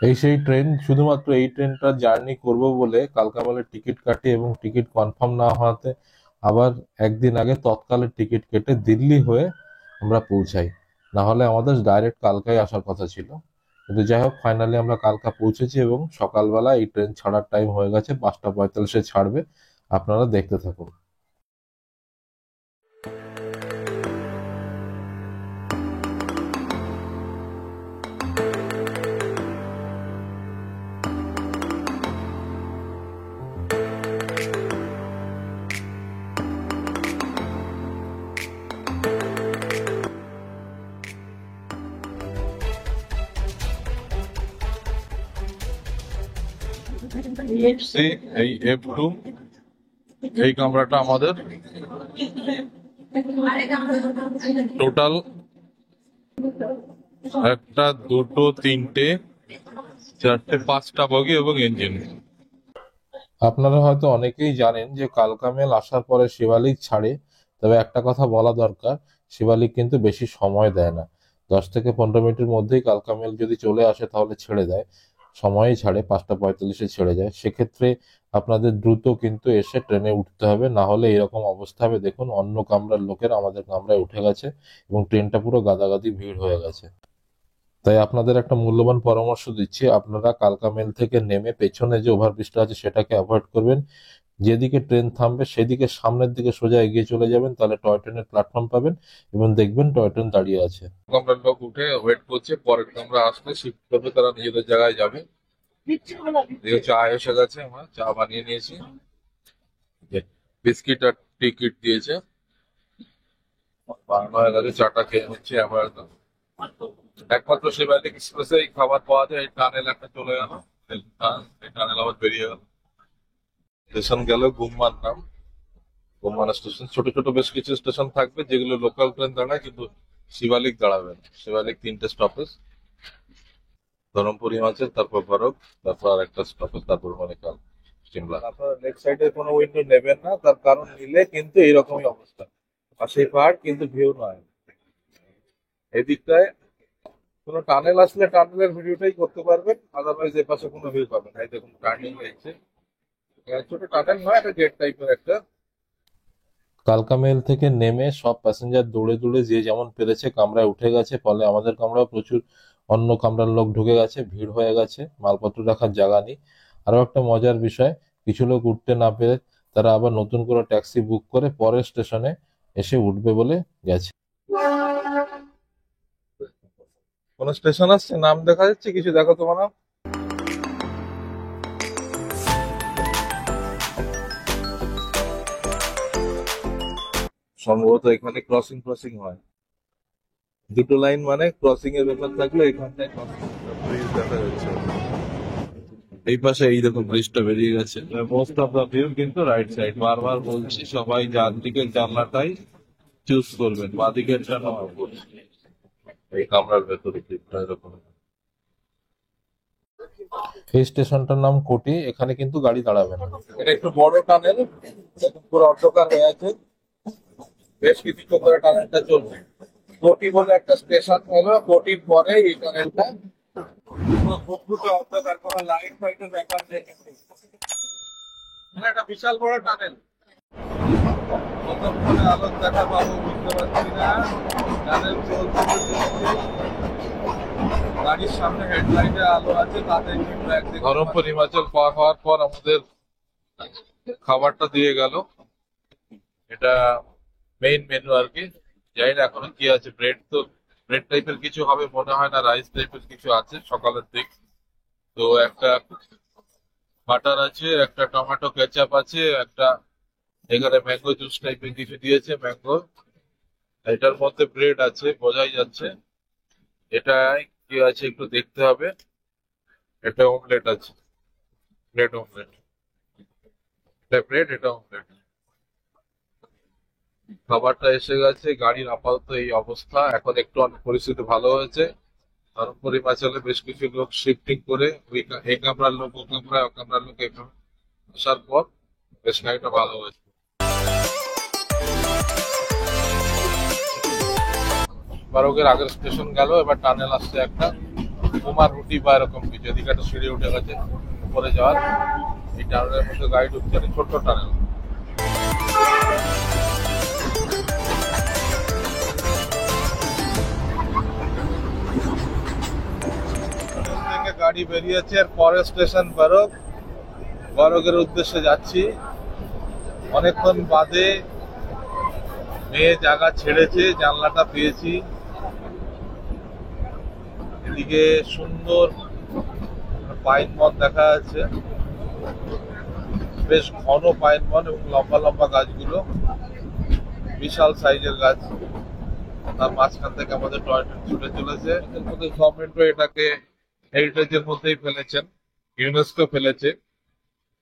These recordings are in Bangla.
এই সেই ট্রেন, শুধুমাত্র এই ট্রেনটার জার্নি করব বলে কালকামালের টিকিট কাটি এবং টিকিট কনফার্ম না হওয়াতে আবার একদিন আগে তৎকালের টিকিট কেটে দিল্লি হয়ে আমরা পৌঁছাই। না হলে আমাদের ডাইরেক্ট কালকাই আসার কথা ছিল, কিন্তু যাই হোক ফাইনালি আমরা কালকা পৌঁছেছি এবং সকালবেলা এই ট্রেন ছাড়ার টাইম হয়ে গেছে, 5:45-এ ছাড়বে। আপনারা দেখতে থাকুন। এই F2, এই কামরাটা আমাদের। টোটাল 1, 2, 3, 4, 5টা বগি এবং ইঞ্জিন। আপনারা হয়তো অনেকেই জানেন যে কালকা মেল আসার পরে শিবালিক ছাড়ে, তবে একটা কথা বলা দরকার, শিবালিক কিন্তু বেশি সময় দেয় না। 10 থেকে 15 মিনিটের মধ্যেই কালকা মেল যদি চলে আসে তাহলে ছেড়ে দেয়, সময়ই ছাড়ে, 5:45-এ ছেড়ে যায়। সেক্ষেত্রে আপনাদের দ্রুত কিন্তু এসে ট্রেনে উঠতে হবে, না হলে এরকম অবস্থা হবে। দেখুন, অন্য কামরার লোকের আমাদের কামরায় উঠে গেছে এবং ট্রেনটা পুরো গাদাগাদি ভিড় হয়ে গেছে। তাই আপনাদের একটা মূল্যবান পরামর্শ দিচ্ছি, আপনারা কালকা মেল থেকে নেমে পেছনে যে ওভারব্রিজটা আছে সেটাকে অ্যাভয়েড করবেন। যেদিকে ট্রেন থামবে সেদিকে সামনের দিকে সোজা এগিয়ে চলে যাবেন, তাহলে টয় ট্রেনের প্ল্যাটফর্ম পাবেন এবং দেখবেন টয় ট্রেন দাঁড়িয়ে আছে। কামরার লোক উঠে ওয়েট করছে, পরের কামরা আসলে শিফট করবে, তারা নিজেদের জায়গায় যাবে। চা এসে গেছে, আমরা চা বানিয়ে নিয়েছি, বিস্কিট আর টিকিট দিয়েছে, বানানো হয়ে গেছে, চাটা খেয়ে নিচ্ছে। আবার একমাত্র শিবালিক এক্সপ্রেসে এই খাবার পাওয়া যায়। এই টানেল একটা চলে গেল, এই টানেল আবার বেরিয়ে গেল। স্টেশন গেল গুম্মান নাম, গুম্মান স্টেশন। ছোট ছোট বেশ কিছু স্টেশন থাকবে যেগুলো লোকাল ট্রেন দাঁড়ায়, কিন্তু শিবালিক দাঁড়াবে না। শিবালিক 3টে স্টপেজ, ধরমপুর হিমাচল, তারপর ভরত, তারপর আর একটা স্টপেজ, তারপর মনিকাল সিমলা। আপনারা লেফট সাইডে কোনো উইন্ডো নেবেন না, তার কারণ নিলে কিন্তু এইরকমই অবস্থা, পাশেই পাহাড় কিন্তু ভিউ নয়। এদিকটায় কোনো টানেল আসলে টানেলের ভিডিওটাই করতে পারবেন, আদারওয়াইজ এ পাশে কোনো ভিউ পাবেন না। এই দেখুন টার্নিং হয়েছে, ছোট টানেল নয়, একটা গেট টাইপের একটা। কালকা মেল থেকে নেমে সব প্যাসেঞ্জার দৌড়ে দৌড়ে যে যেমন পেরেছে কামরায় উঠে গেছে, ফলে আমাদের কামরায় প্রচুর অন্য কামরার লোক ঢুকে গেছে, ভিড় হয়ে গেছে, মালপত্র রাখার জায়গা নেই। আরো একটা মজার বিষয়, কিছু লোক উঠতে না পেরে তারা আবার নতুন করে ট্যাক্সি বুক করে পরের স্টেশনে এসে উঠবে বলে গেছে। কোন স্টেশন আসছে, নাম দেখা যাচ্ছে, কিছু দেখো তোমার নাম। সম্ভবত এখানে ক্রসিং ক্রসিং হয়, দুটো লাইন মানে ক্রসিং এর ব্যাপার থাকলে এখানটায় ক্রসিং ব্রিজ দেখা যাচ্ছে। এই পাশে এই দেখুন ব্রিজটা বেরিয়ে গেছে। মোস্ট অফ দা ভিউ কিন্তু রাইট সাইড। বারবার বলছি সবাই যার দিকে জানলাটাই চুজ করবেন, বা দিকের এই কামরার ভেতরে দিকটা এরকম। এই স্টেশনটার নাম কোটি, এখানে কিন্তু গাড়ি দাঁড়াবে না। এটা একটু বড় টানেল, পুরো অন্ধকার হয়ে আছে, বেশ কিছুক্ষণ ধরে টানেলটা চলবে। কোটি বলে একটা স্টেশন হলো, কোটির পরে এই টানেলটা অন্ধকার, কোনো লাইট ফাইটের ব্যাপার নেই। একটা বিশাল বড় টানেল, কতক্ষণে আলো দেখা পাবো বুঝতে পারছি না। টানেল চলছে, গাড়ির সামনে হেডলাইটে আলো আছে, তাদের ধরমপুর হিমাচল পার হওয়ার পর আমাদের খাবারটা দিয়ে গেল। এটা মেইন মেনু আর কি, জানি না এখনো কি আছে। ব্রেড টাইপের কিছু হবে মনে হয় না, রাইস টাইপের কিছু আছে সকালের দিক। তো একটা বাটার আছে, একটা টমেটো কেচাপ আছে, একটা এখানে ম্যাঙ্গো জুস টাইপের কিছু দিয়েছে, ম্যাঙ্গো। এটার মধ্যে ব্রেড আছে, বোঝাই যাচ্ছে। এটা কি আছে একটু দেখতে হবে। এটা অমলেট আছে, ব্রেড অমলেট। এটা ব্রেড, এটা অমলেট। খাবারটা এসে গেছে। গাড়ির আপাতত এই অবস্থা, এখন একটু অনেক পরিস্থিতি ভালো হয়েছে। ধরমপুর হিমাচলে বেশ কিছু লোক শিফটিং করে এই কামরার লোক ও কামরায়, ও কামরার লোক এই কামরায় আসার পর বেশ খানিকটা ভালো হয়েছে। বারোকের আগের স্টেশন গেল, এবার টানেল আসছে একটা। কুমারহুটি বা এরকম কিছু, এদিকে একটা সিঁড়ি উঠে গেছে উপরে যাওয়ার। এই টানেলের মধ্যে গাড়ি ঢুকছে না, ছোট্ট টানেল। থেকে গাড়ি বেরিয়েছে, আর পরের স্টেশন বরগ। বরগের উদ্দেশ্যে যাচ্ছি। অনেকক্ষণ বাদে মেয়ে জায়গা ছেড়েছে, জানলাটা পেয়েছি। এদিকে সুন্দর পাইন বন দেখা যাচ্ছে, বেশ ঘন পাইন বন এবং লম্বা লম্বা গাছগুলো, বিশাল সাইজের গাছ। তার মাঝখান থেকে আমাদের টয় ট্রেন ছুটে চলেছে। গভর্নমেন্টও এটাকে হেরিটেজের মধ্যেই ফেলেছেন, ইউনেস্কো ফেলেছে।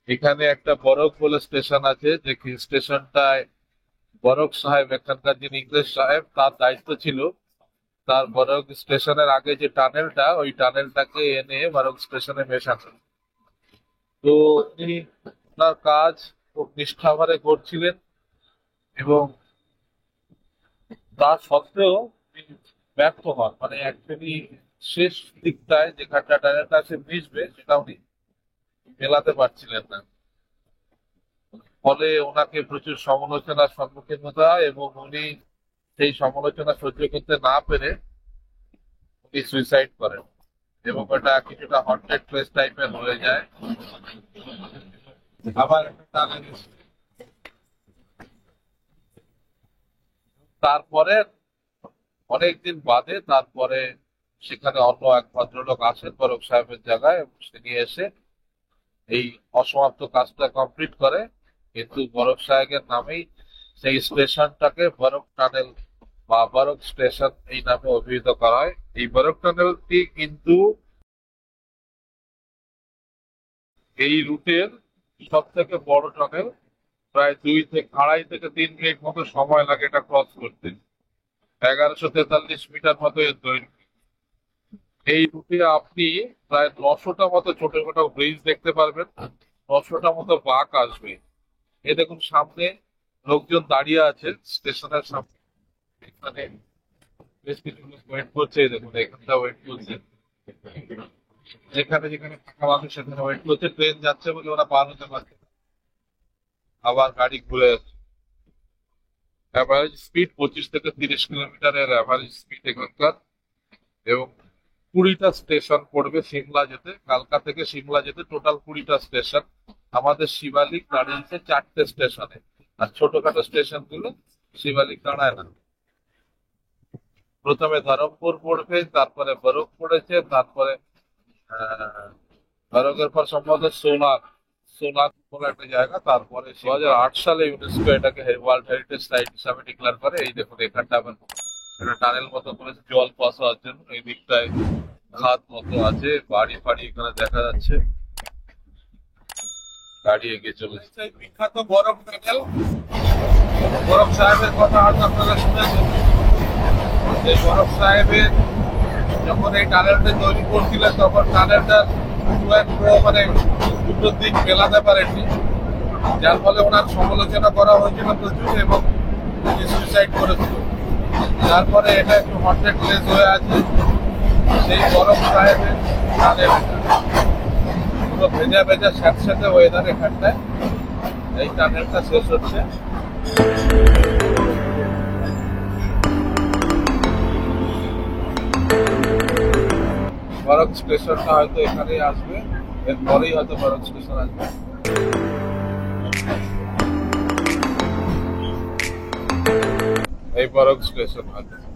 এখানে একটা বরক বলে স্টেশন আছে, যে স্টেশনটায় বরক সাহেব, এখানকার যিনি ইংরেজ সাহেব, তার দায়িত্ব ছিল তার বরক স্টেশনের আগে যে টানেলটা, ওই টানেলটাকে এনে বরক স্টেশনে মেশানো। তো তিনি তার কাজ খুব নিষ্ঠাভরে করছিলেন, এবং তা সত্ত্বেও তিনি ব্যর্থ হন। মানে অ্যাকচুয়ালি শেষ দিকটায় যেখানটা টানেলটা সে মিশবে, সেটা উনি মেলাতে পারছিলেন না। ফলে ওনাকে প্রচুর সমালোচনার সম্মুখীন হতে হয়, এবং উনি সেই সমালোচনা সহ্য করতে না পেরে উনি সুইসাইড করেন, এবং ওটা কিছুটা হন্টেড প্লেস টাইপের হয়ে যায়। আবার তারপরে অনেকদিন বাদে তারপরে সেখানে অন্য এক ভদ্রলোক আসেন বরক সাহেবের জায়গায়, এবং তিনি এসে এই অসমাপ্ত কাজটা কমপ্লিট করে। কিন্তু বরক সাহেবের নামেই সেই স্টেশনটাকে বরক টানেল বা বরক স্টেশন এই নামে অভিহিত করা হয়। এই বরক টানেলটি কিন্তু এই রুটের সব থেকে বড় টানেল। প্রায় 2.5 থেকে 3 মিনিট মতো সময় লাগে এটা ক্রস করতে। 1143 মিটার মতো এর দৈর্ঘ্য। এই রুটে আপনি প্রায় 900টা মতো ছোটখাটো ব্রিজ দেখতে পারবেন, 900টা মতো বাঁক আসবে। এ দেখুন সামনে লোকজন দাঁড়িয়ে আছে স্টেশনের সামনে, এখানে বেশ কিছু লোক ওয়েট করছে। এই দেখুন এখানটা ওয়েট করছে, যেখানে যেখানে ফাঁকা মানুষ সেখানে ওয়েট করছে। ট্রেন যাচ্ছে বলে ওরা পার হতে পারছে না, আবার গাড়ি ঘুরে যাচ্ছে। অ্যাভারেজ স্পিড 25 থেকে 30 কিলোমিটারের অ্যাভারেজ স্পিড এখানকার, এবং 20টা স্টেশন পড়বে সিমলা যেতে। কালকা থেকে সিমলা যেতে টোটাল 20টা স্টেশন। আমাদের শিবালিক দাঁড়িয়েছে 4টে স্টেশনে, আর ছোটখাটো স্টেশন গুলো শিবালিক দাঁড়ায় না। প্রথমে ধরমপুর পড়বে, তারপরে বরক পড়েছে, তারপরে বরকের পর সম্ভবত সোনার, সোনার বলে একটা জায়গা। তারপরে 2008 সালে ইউনেস্কো এটাকে ওয়ার্ল্ড হেরিটেজ সাইট হিসাবে ডিক্লেয়ার করে। এই দেখুন এখানটা আবার একটা টানেল মতো করেছে জল পাস হওয়ার জন্য। এই দিকটায় খাদ মতো আছে, বাড়ি ফাড়ি এখানে দেখা যাচ্ছে। গাড়ি এগিয়ে চলেছে। বিখ্যাত বরক টানেল, বরক সাহেবের কথা হয়তো আপনারা শুনেছেন। এই বরক সাহেবের যখন এই টানেলটা তৈরি করছিলেন, তখন টানেলটা মানে দুটো দিক মেলাতে পারেননি, যার ফলে ওনার সমালোচনা করা হয়েছিল প্রচুর, এবং তিনি সুইসাইড করেছিল। তারপরে এটা একটু হন্টেড প্লেস হয়ে আছে। সেই বরক সাহেবের টানেল পুরো ভেজা ভেজা স্যাঁতস্যাঁতে ওয়েদার এখানটায়। এই টানেলটা শেষ হচ্ছে। বরক স্টেশনটা হয়তো এখানেই আসবে, এরপরেই হয়তো বরক স্টেশন আসবে। এই বরক স্টেশন,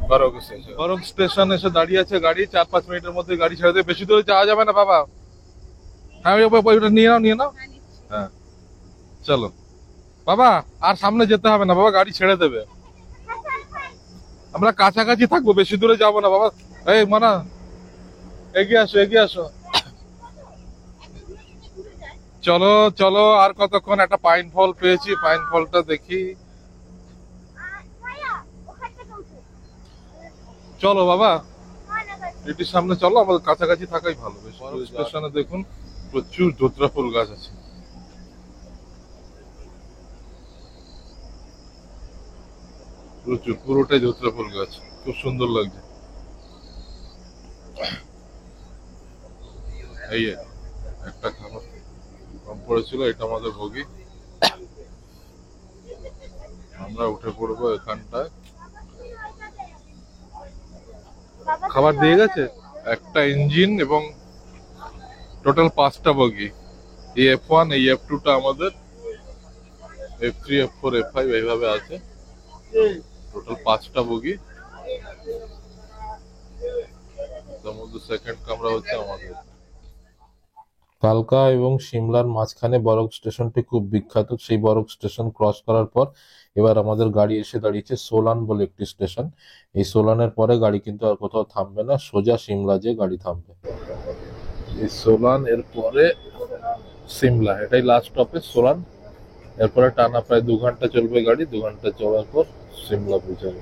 বরক স্টেশন। বরক স্টেশন এসে দাঁড়িয়ে আছে গাড়ি। 4-5 মিনিটের মধ্যে গাড়ি ছেড়ে দেবে। বেশি দূরে যাওয়া যাবে না বাবা। হ্যাঁ ওইটা নিয়ে নাও, নিয়ে নাও। হ্যাঁ চলো বাবা, আর সামনে যেতে হবে না বাবা, গাড়ি ছেড়ে দেবে। আমরা কাছাকাছি থাকবো, বেশি দূরে যাবো না বাবা। এই মানা, এগিয়ে আসো, এগিয়ে আসো। চলো চলো, আর কতক্ষণ। একটা পাইন ফল পেয়েছি, পাইন ফলটা দেখি। চলো বাবা, এটির সামনে চলো, আমাদের কাছাকাছি থাকাই ভালো। স্টেশনে দেখুন প্রচুর ধোত্রা ফুল গাছ আছে, প্রচুর, পুরোটাই ধোত্রা ফুল গাছ, খুব সুন্দর লাগছে। এই একটা খাবার কম পড়েছিল, এটা আমাদের বগি। আমরা উঠে পড়বো এখানটায়। খাবার দিয়ে গেছে, একটা ইঞ্জিন এবং টোটাল 5টা বগি। এই F1, এই F2 টা আমাদের, F3, F4, F5 এইভাবে আছে। টোটাল 5টা বগি, তার মধ্যে সেকেন্ড কামরা হচ্ছে আমাদের। কালকা এবং সিমলার মাঝখানে বরক স্টেশনটি খুব বিখ্যাত। সেই বরক স্টেশন ক্রস করার পর এবার আমাদের গাড়ি এসে দাঁড়িয়েছে সোলান বলে একটি স্টেশন। এই সোলানের পরে গাড়ি কিন্তু আর কোথাও থামবে না, সোজা সিমলা যে গাড়ি থামবে। এই সোলান, এর পরে সিমলা, এটাই লাস্ট স্টপেজ সোলান। এরপরে টানা প্রায় 2 ঘন্টা চলবে গাড়ি, 2 ঘন্টা চলার পর সিমলা পৌঁছাবে।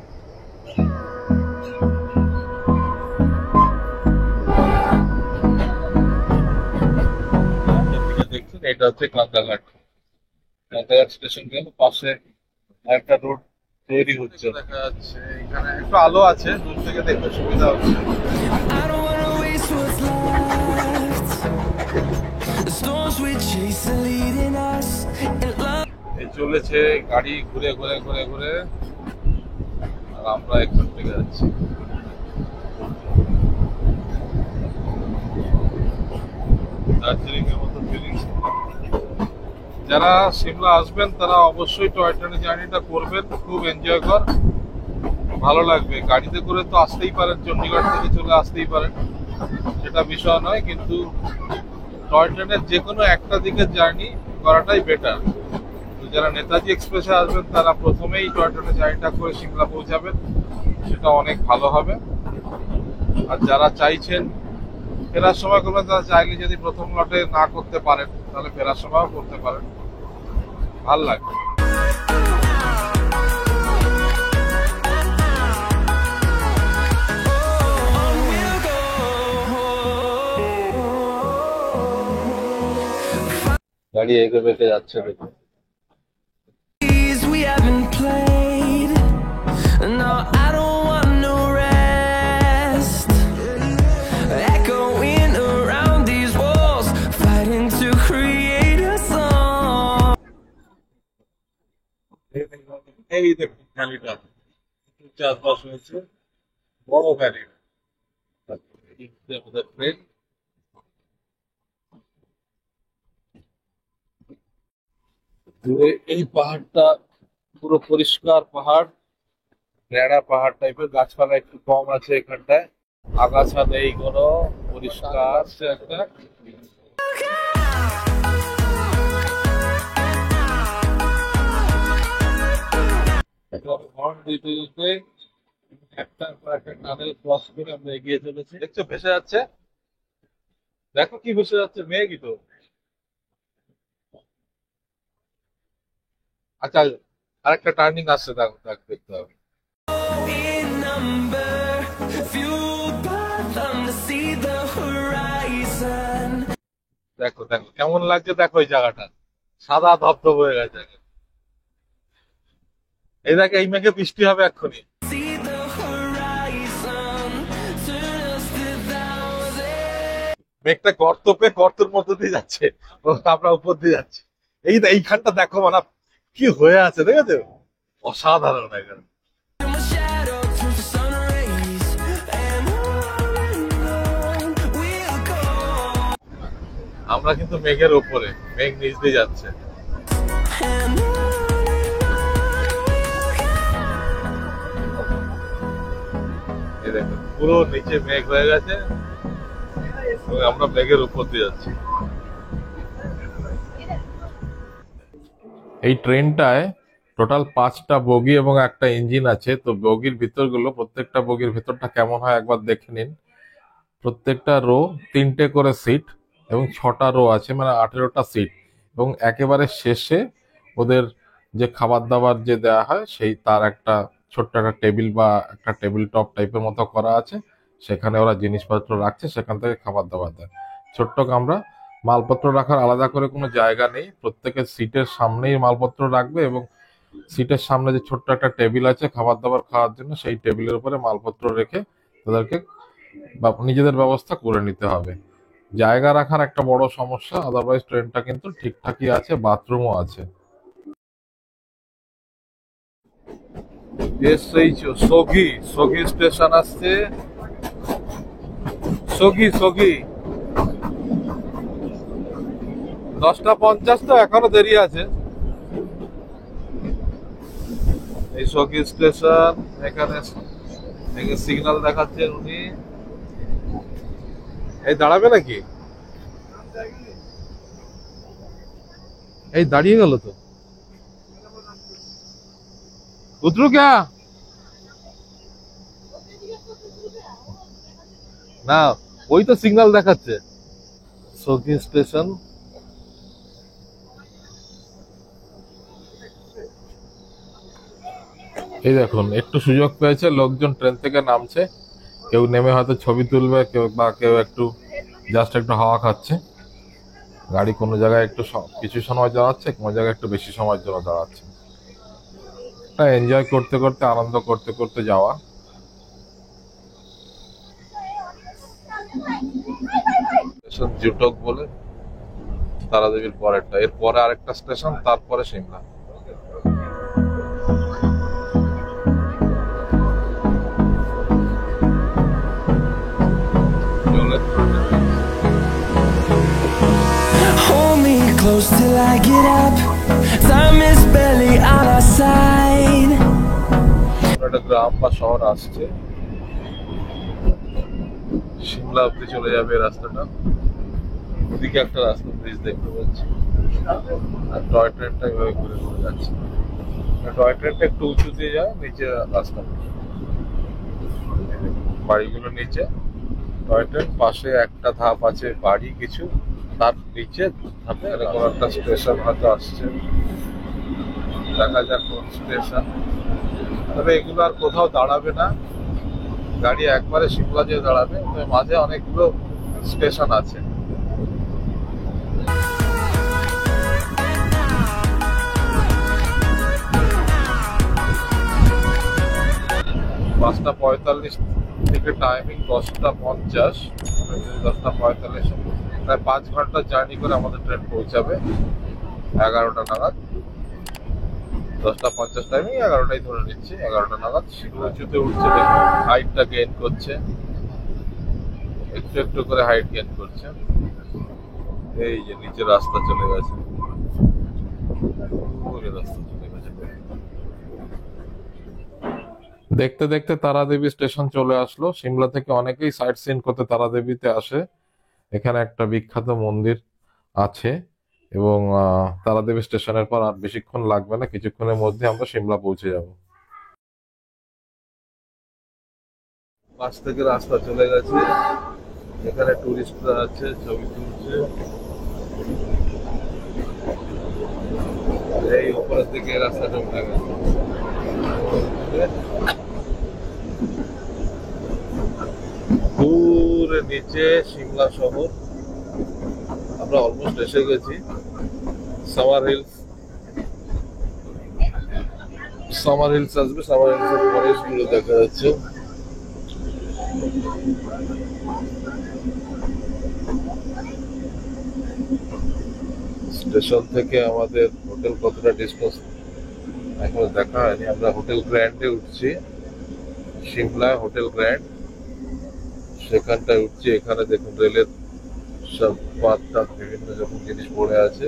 দেখছেন, এটা হচ্ছে কান্দাঘাট। কান্দাঘাট স্টেশন গেল, পাশে একটা রোড তৈরি হচ্ছে, দেখা যাচ্ছে। এখানে একটু আলো আছে, দূর থেকে দেখতে সুবিধা হচ্ছে। I don't wanna waste what's left. The storms we chase are leading us, and love. এই চলেছে গাড়ি ঘুরে ঘুরে ঘুরে ঘুরে, আর আমরা এখান থেকে যাচ্ছি। দার্জিলিং এর মতো ফিলিংস। যারা সিমলা আসবেন তারা অবশ্যই টয় ট্রেনে জার্নিটা করবেন, খুব এনজয় কর, ভালো লাগবে। গাড়িতে করে তো আসতেই পারেন, চণ্ডীগড় থেকে চলে আসতেই পারেন, সেটা বিষয় নয়, কিন্তু টয় ট্রেনের যে কোনো একটা দিকের জার্নি করাটাই বেটার। যারা নেতাজি এক্সপ্রেসে আসবেন তারা প্রথমেই টয় ট্রেনের জার্নিটা করে সিমলা পৌঁছাবেন, সেটা অনেক ভালো হবে। আর যারা চাইছেন ফেরার সময় করবেন, তারা চাইলে যদি প্রথম লটে না করতে পারেন তাহলে ফেরার সময়ও করতে পারেন, ভাল লাগবে। On we'll go. গাড়ি এগো বেঁকে যাচ্ছে দেখুন। We haven't played. No, I don't want no rest. Echoing around these walls, fighting to create a song. এই দেখুন ভ্যালিটা, চাষবাস হয়েছে, বড় ভ্যালি। আমাদের ট্রেন, দূরে এই পাহাড়টা পুরো পরিষ্কার পাহাড়, ন্যাড়া পাহাড় টাইপের, গাছপালা একটু কম আছে এখানটায়, আগাছা নেই কোনো, পরিষ্কার একটা। হর্ন দিতে দিতে একটার পর একটা টানেল ক্রস করে আমরা এগিয়ে চলেছি। দেখছো ভেসে যাচ্ছে, দেখো কি ভেসে যাচ্ছে, মেঘই তো। আচ্ছা, আরেকটা টার্নিং আসছে, দেখো দেখতে হবে। In number, fueled by them to see the horizon. দেখো দেখো কেমন লাগছে, দেখো এই জায়গাটা সাদা ধবধব হয়ে গেছে। এই দেখো, এই মেঘে বৃষ্টি হবে এক্ষুনি। See the horizon, turn us to thousands. মেঘটা গর্ত পেয়ে গর্তের মধ্যে দিয়ে যাচ্ছে, ও আমরা উপর দিয়ে যাচ্ছি। এইখানটা দেখো, মানে কি হয়ে আছে দেখেছো, অসাধারণ এখানে। And my shadow turns to sun rays, and on we'll go. আমরা কিন্তু মেঘের উপরে, মেঘ নিচ দিয়ে যাচ্ছে। And on এই দেখো পুরো নিচে মেঘ হয়ে গেছে এবং আমরা মেঘের উপর দিয়ে যাচ্ছি। এই ট্রেনটায় টোটাল 5টা বগি এবং একটা ইঞ্জিন আছে। তো বগির ভিতরগুলো, প্রত্যেকটা বগির ভিতরটা কেমন হয় একবার দেখে নিন। প্রত্যেকটা রো 3টে করে সিট এবং 6টা রো আছে, মানে 18টা সিট। এবং একেবারে শেষে ওদের যে খাবার দাবার যে দেওয়া হয়, সেই তার একটা ছোট্ট একটা টেবিল বা একটা টেবিল টপ টাইপের মতো করা আছে, সেখানে ওরা জিনিসপত্র রাখছে, সেখান থেকে খাবার দাবার দেয়। ছোট্ট কামরা, মালপত্র রাখার আলাদা করে কোনো জায়গা নেই, প্রত্যেকের সিটের সামনেই মালপত্র রাখবে এবং সিটের সামনে যে ছোট্ট একটা টেবিল আছে খাবার দাবার খাওয়ার জন্য, সেই টেবিলের উপরে মালপত্র রেখে তাদেরকে নিজেদের ব্যবস্থা করে নিতে হবে। জায়গা রাখার একটা বড় সমস্যা, আদারওয়াইজ ট্রেনটা কিন্তু ঠিকঠাকই আছে, বাথরুমও আছে। সগি সগি স্টেশন আসছে, সগি সগি 10:50, তো এখনো দেরি আছে। এই সগি স্টেশন, এখানে সিগন্যাল দেখাচ্ছেন উনি। এই দাঁড়াবে নাকি? এই দাঁড়িয়ে গেল তো, উতরু ক্যা? না, ওই তো সিগন্যাল দেখাচ্ছে। সগি স্টেশন। এই দেখুন, একটু সুযোগ পেয়েছে, লোকজন ট্রেন থেকে নামছে, কেউ নেমে হয়তো ছবি তুলবে, কেউ একটু জাস্ট একটু হাওয়া খাচ্ছে। গাড়ি কোনো জায়গায় একটু কিছু সময় দাঁড়াচ্ছে, কোনো জায়গায় একটু বেশি সময়ের জন্য দাঁড়াচ্ছে। এনজয় করতে করতে, আনন্দ করতে করতে যাওয়া। স্টেশন জুটক বলে, তারাদেবীর পরেরটা, এরপরে আরেকটা স্টেশন, তারপরে Shimla. Hold me close till I get up. Time is barely on our side. একটা গ্রাম বা শহর আসছে, সিমলা অব্দি চলে যাবে এই রাস্তাটা। ওদিকে একটা রাস্তা, ব্রিজ দেখতে পাচ্ছি, আর টয় ট্রেনটা এভাবে ঘুরে ঘুরে যাচ্ছে। টয় ট্রেনটা একটু উঁচু দিয়ে যায়, নিচে রাস্তা, বাড়িগুলো নিচে। টয় ট্রেন পাশে একটা ধাপ আছে বাড়ি কিছু, তার নিচে ধাপে এরকম একটা স্টেশন হয়তো আসছে। দেখা যাক কোন স্টেশন। তবে এগুলো আর কোথাও দাঁড়াবে না, গাড়ি একবারে সিমলা যেয়ে দাঁড়াবে। তবে মাঝে অনেকগুলো স্টেশন আছে। 5:45 থেকে টাইমিং 10:50, 10:45, প্রায় 5 ঘন্টা জার্নি করে আমাদের ট্রেন পৌঁছাবে 11টা নাগাদ। 10:50 টাইমিং, 11টাই ধরে নিচ্ছি, 11টা নাগাদ। উঁচুতে উঠছে, দেখুন হাইটটা গেইন করছে, একটু একটু করে হাইট গেইন করছে। এই যে নিচে রাস্তা চলে গেছে, রাস্তা চলে গেছে। দেখতে দেখতে তারাদেবী স্টেশন চলে আসলো। সিমলা থেকে অনেকেই সাইট সিন করতে তারাদেবীতে আসে। এখানে একটা বিখ্যাত মন্দির আছে, এবং তারাদেবী স্টেশনের পর আর বেশিক্ষণ লাগবে না, কিছুক্ষণের মধ্যে আমরা সিমলা পৌঁছে যাব। পাশ থেকে রাস্তা চলে গেছে, এখানে টুরিস্টরা আছে, ছবি তুলছে। এই উপরের দিকে রাস্তাটা উঠে গেছে, দূরে নিচে সিমলা শহর। আমরা অলমোস্ট এসে গেছি। সামার হিলস, সামার হিলস আসবে, সামার হিলস এর পরে স্কুলে দেখা যাচ্ছে। স্টেশন থেকে আমাদের হোটেল কতটা ডিস্টেন্স এখনো দেখা হয়নি। আমরা হোটেল গ্র্যান্ডে উঠছি, সিমলা হোটেল গ্র্যান্ড, সেখানটায় উঠছি। এখানে দেখুন রেলের সব পাতা, বিভিন্ন রকম জিনিস পড়ে আছে।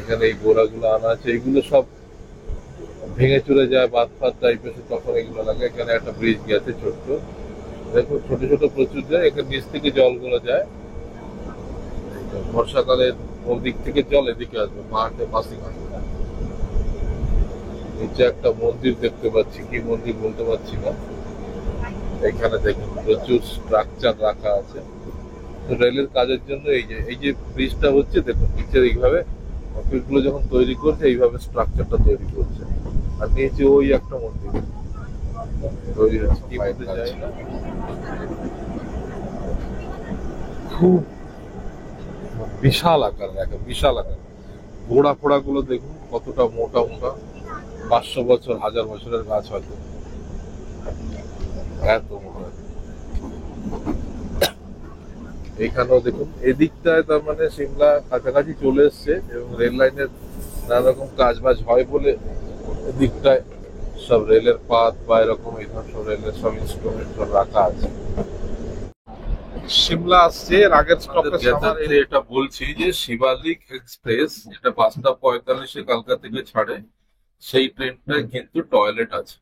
এখানে এই গোড়াগুলো আনা আছে, এইগুলো সব ভেঙে চলে যায়, বাদ ফাত টাইপের, তখন এগুলো লাগে। এখানে একটা ব্রিজ গেছে ছোট্ট, দেখুন ছোট ছোট প্রচুর যায়। এখানে নিচ থেকে জলগুলো যায়, বর্ষাকালে ওদিক থেকে জল এদিকে আসবে, পাহাড়ে পাসিং আসবে। নিচে একটা মন্দির দেখতে পাচ্ছি, কি মন্দির বলতে পারছি না। এখানে দেখুন প্রচুর স্ট্রাকচার রাখা আছে রেলের কাজের জন্য। এই যে ব্রিজটা হচ্ছে, দেখুন নিচে এইভাবে অফিসগুলো যখন তৈরি করছে, এইভাবে স্ট্রাকচারটা তৈরি করছে। আর নিচে ওই একটা মন্দির তৈরি হচ্ছে, কি মন্দির যায় না। খুব বিশাল আকার, একটা বিশাল আকার। গোড়া ফোড়া গুলো দেখুন কতটা মোটা মোটা, 500 বছর 1000 বছরের গাছ হয়তো, এত মোটা। এখানেও দেখুন এদিকটায় তার মানে সিমলা কাছাকাছি চলে এসছে এবং রেল লাইনের নানা রকম কাজ বাজ হয় বলে এদিকটায় সব রেলের পাত বা এরকম এই ধরনের সব রেলের সব ইনস্ট্রুমেন্ট সব রাখা আছে। সিমলা আসছে এর আগের স্টপেজ এটা বলছি যে শিবালিক এক্সপ্রেস যেটা 5:45 কালকা থেকে ছাড়ে, সেই ট্রেনটায় কিন্তু টয়লেট আছে।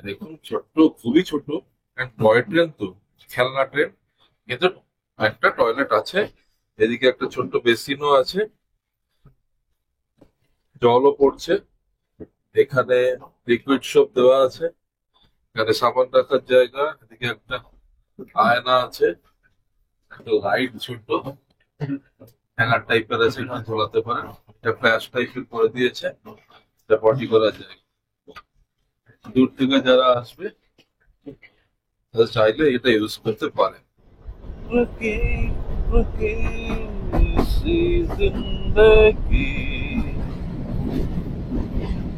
দেখুন ছোট্ট, খুবই ছোট, টয় ট্রেন তো, খেলনা ট্রেন, কিন্তু একটা টয়লেট আছে। এদিকে একটা ছোট্ট বেসিনও আছে, জলও পড়ছে। এখানে লিকুইড সোপ দেওয়া আছে, এখানে সাবান রাখার জায়গা, এদিকে একটা আয়না আছে, একটা লাইট ছোট্ট হ্যাঙ্গার টাইপের আছে, এখানে ঝোলাতে পারেন। একটা ফ্ল্যাশ টাইপের করে দিয়েছে, এটা পটি করা যায়। দূর থেকে যারা আসবে তারা চাইলে এটা ইউজ করতে পারে। रुकी रुकी सी जिंदगी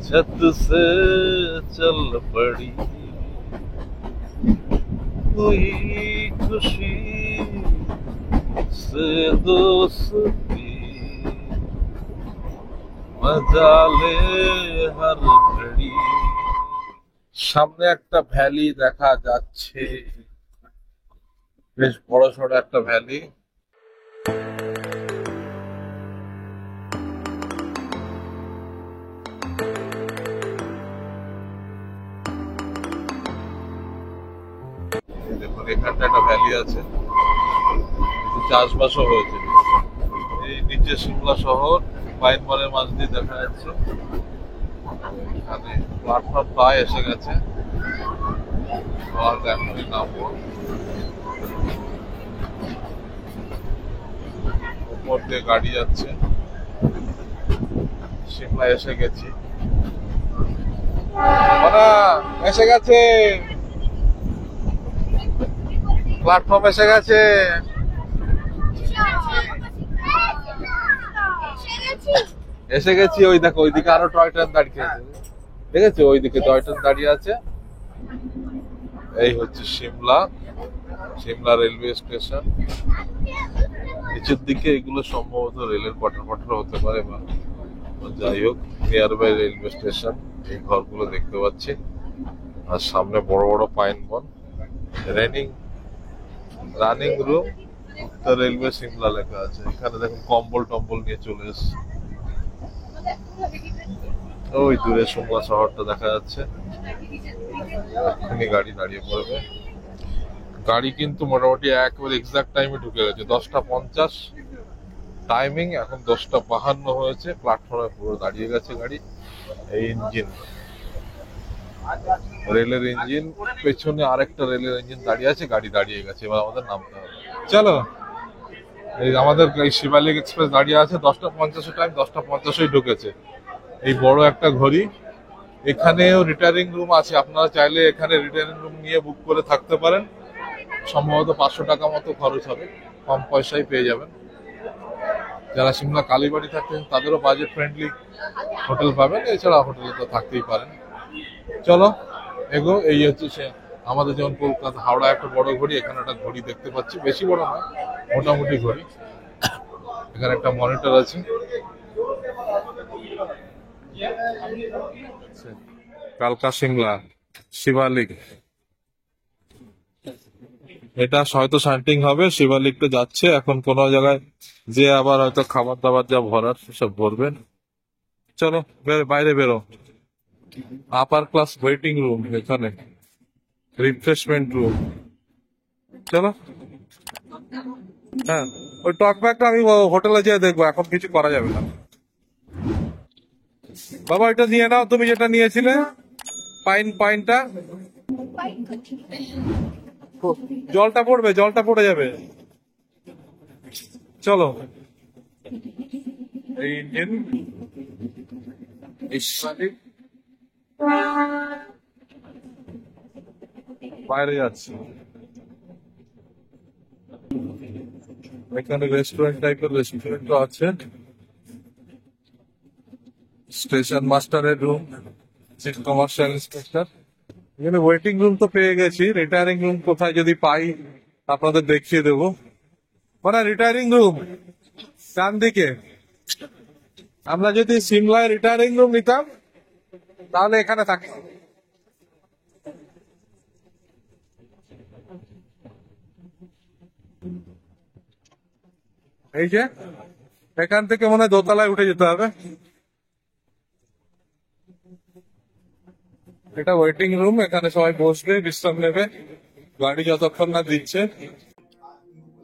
छत से चल पड़ी, हुई खुशी से दोस्ती, मजा ले हर घड़ी। সামনে একটা ভ্যালি দেখা যাচ্ছে, বেশ বড় সড়ো একটা ভ্যালি। দেখুন এখানটা একটা ভ্যালি আছে, চাষবাসও হয়েছে। এই নিচে সিমলা শহর মায়ানমারের মাঝ দিয়ে দেখা যাচ্ছে। এখানে প্ল্যাটফর্ম প্রায় এসে গেছে, আর এখনই নামবো। উপর দিয়ে গাড়ি যাচ্ছে, সিমলা এসে গেছি। এসে গেছে, প্ল্যাটফর্ম এসে গেছে। এসে গেছি, ওই দেখো ওইদিকে আরো টয় ট্রেন দাঁড়িয়ে আছে, দেখেছো ওইদিকে টয় ট্রেন দাঁড়িয়ে আছে। এই হচ্ছে সিমলা, সিমলা রেলওয়ে স্টেশন। নিচের দিকে এগুলো সম্ভবত রেলের কোয়ার্টার কোয়ার্টার হতে পারে, বা যাই হোক নিয়ার বাই রেলওয়ে স্টেশন। এই ঘরগুলো দেখতে পাচ্ছি, আর সামনে বড় বড় পাইন বন। রানিং রুম উত্তর রেলওয়ে সিমলা লেখা আছে। এখানে দেখুন কম্বল টম্বল নিয়ে চলে এসছে। ওই দূরে সিমলা শহরটা দেখা যাচ্ছে, এখনই গাড়ি দাঁড়িয়ে পড়বে। গাড়ি কিন্তু মোটামুটি একেবারে এক্সাক্ট টাইমে ঢুকে গেছে, 10:50 টাইমিং, এখন 10:52 হয়েছে। প্ল্যাটফর্মে পুরো দাঁড়িয়ে গেছে গাড়ি। এই ইঞ্জিন, রেলের ইঞ্জিন, পেছনে আরেকটা রেলের ইঞ্জিন দাঁড়িয়ে আছে, গাড়ি দাঁড়িয়ে গেছে। এবার আমাদের নামতে হবে, চলো। এই আমাদের এই শিবালিক এক্সপ্রেস দাঁড়িয়ে আছে, 10:50 টাইম, 10:50 ঢুকেছে। এই বড় একটা ঘড়ি। এখানেও রিটায়ারিং রুম আছে, আপনারা চাইলে এখানে রিটায়ারিং রুম নিয়ে বুক করে থাকতে পারেন। সম্ভবত 500 টাকা মতো খরচ হবে, কম পয়সায় পেয়ে যাবেন। যারা সিমলা কালীবাড়ি থাকতেন তাদেরও বাজেট ফ্রেন্ডলি হোটেল পাবেন, এছাড়া হোটেলে তো থাকতেই পারেন। চলো এগো। এই হচ্ছে সে আমাদের যেমন কলকাতা হাওড়া একটা বড় ঘড়ি, এখানে একটা ঘড়ি দেখতে পাচ্ছি, বেশি বড় নয়, মোটামুটি ঘড়ি। এখানে একটা মনিটর আছে। কালকা সিমলা শিবালিক, এটা হয়তো শান্টিং হবে। শিবালিকটা যাচ্ছে এখন, কোন জায়গায় যে আবার হয়তো খাবার দাবার যা ভরার সেসব ভরবেন। চলো বাইরে বেরো। আপার ক্লাস ওয়েটিং রুম, এখানে রিফ্রেশমেন্ট রুম। চলো। হ্যাঁ, ওই টক ব্যাগটা আমি হোটেলে যেয়ে দেখবো, এখন কিছু করা যাবে না। বাবা এটা নিয়ে নাও, তুমি যেটা নিয়েছিলে পাইনটা। জলটা পড়বে, জলটা পড়ে যাবে। চলো। এই ইঞ্জিন, বাইরে যাচ্ছি। এখানে রেস্টুরেন্ট টাইপের রেস্টুরেন্টও আছে। স্টেশন মাস্টারের রুম, চিফ কমার্শিয়াল ইন্সপেক্টর। এখানে ওয়েটিং রুম তো পেয়ে গেছি, রিটায়ারিং রুম কোথায় যদি পাই আপনাদের দেখিয়ে দেবো। মানে রিটায়ারিং রুম ডান দিকে। আমরা যদি সিমলায় রিটায়ারিং রুম নিতাম তাহলে এখানে থাকতাম। এই যে এখান থেকে মনে হয় দোতলায় উঠে যেতে হবে। এটা ওয়েটিং রুম, এখানে সবাই বসবে, বিশ্রাম নেবে গাড়ি যতক্ষণ না দিচ্ছে।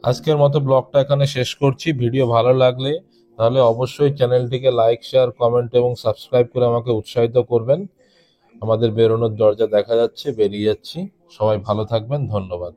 আজকের মতো ব্লগটা এখানে শেষ করছি। ভিডিও ভালো লাগলে তাহলে অবশ্যই চ্যানেলটিকে লাইক, শেয়ার, কমেন্ট এবং সাবস্ক্রাইব করে আমাকে উৎসাহিত করবেন। আমাদের বেরোনোর দরজা দেখা যাচ্ছে, বেরিয়ে যাচ্ছি। সবাই ভালো থাকবেন, ধন্যবাদ।